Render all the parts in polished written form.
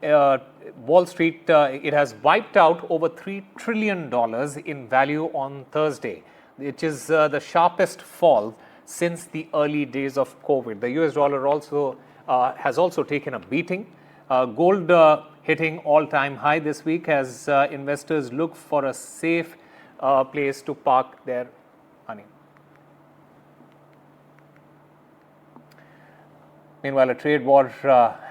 Wall Street, it has wiped out over $3 trillion in value on Thursday, which is the sharpest fall since the early days of COVID. The US dollar also has also taken a beating. Gold hitting all-time high this week as investors look for a safe place to park their money. Meanwhile, a trade war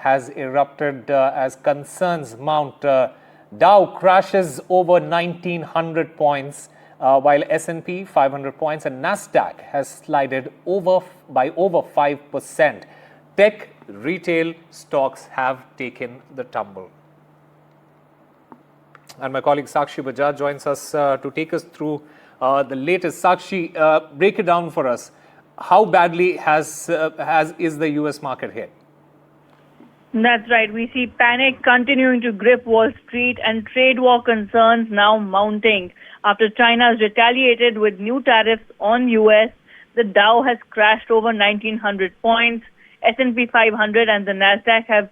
has erupted as concerns mount. Dow crashes over 1,900 points, while S&P 500 points and Nasdaq has slided by over 5%. Tech retail stocks have taken the tumble. And my colleague Sakshi Bajaj joins us to take us through the latest. Sakshi, break it down for us. How badly is the US market hit? That's right. We see panic continuing to grip Wall Street and trade war concerns now mounting. After China has retaliated with new tariffs on US, the Dow has crashed over 1,900 points. S&P 500 and the Nasdaq have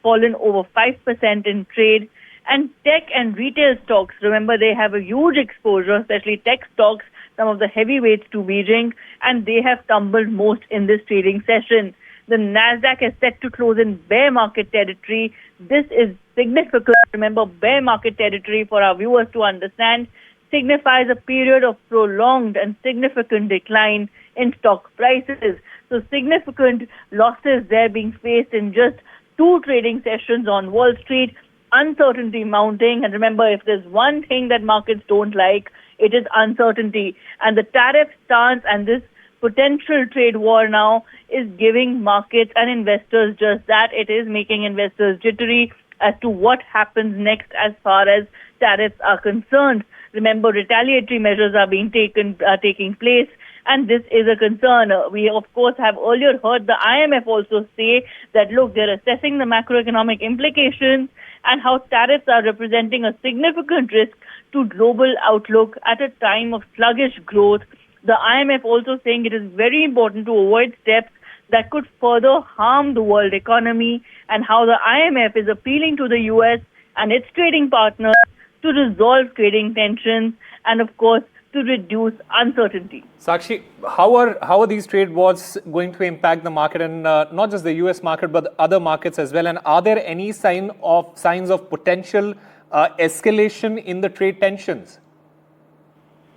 fallen over 5% in trade. And tech and retail stocks, remember, they have a huge exposure, especially tech stocks, some of the heavyweights to Beijing, and they have tumbled most in this trading session. The Nasdaq is set to close in bear market territory. This is significant. Remember, bear market territory, for our viewers to understand, signifies a period of prolonged and significant decline in stock prices. So significant losses there being faced in just 2 trading sessions on Wall Street. Uncertainty mounting, and remember, if there's one thing that markets don't like, it is uncertainty. And the tariff stance and this potential trade war now is giving markets and investors just that. It is making investors jittery as to what happens next as far as tariffs are concerned. Remember, retaliatory measures are taking place, and this is a concern. We, of course, have earlier heard the IMF also say that, look, they're assessing the macroeconomic implications and how tariffs are representing a significant risk to global outlook at a time of sluggish growth. The IMF also saying it is very important to avoid steps that could further harm the world economy, and how the IMF is appealing to the US and its trading partners to resolve trading tensions and, of course, to reduce uncertainty. Sakshi, how are these trade wars going to impact the market, and not just the US market but other markets as well? And are there any signs of potential escalation in the trade tensions?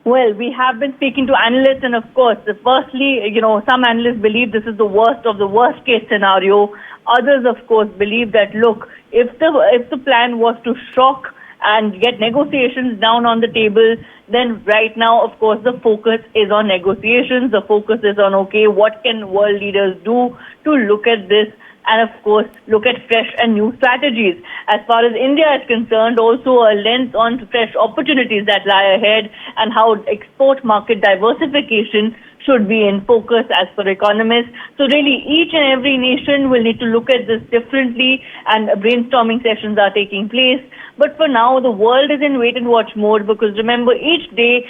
Well, we have been speaking to analysts, and of course, firstly, some analysts believe this is the worst of the worst case scenario. Others, of course, believe that, look, if the plan was to shock and get negotiations down on the table, then right now, of course, the focus is on negotiations. The focus is on, okay, what can world leaders do to look at this and, of course, look at fresh and new strategies. As far as India is concerned, also a lens on fresh opportunities that lie ahead and how export market diversification should be in focus as per economists. So really, each and every nation will need to look at this differently, and brainstorming sessions are taking place. But for now, the world is in wait-and-watch mode, because remember, each day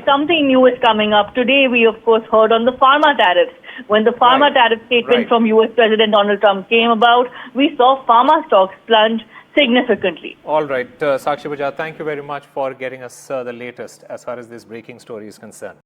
something new is coming up. Today, we, of course, heard on the pharma tariffs. When the pharma tariff statement from US President Donald Trump came about, we saw pharma stocks plunge significantly. All right. Sakshi Bajaj, thank you very much for getting us the latest as far as this breaking story is concerned.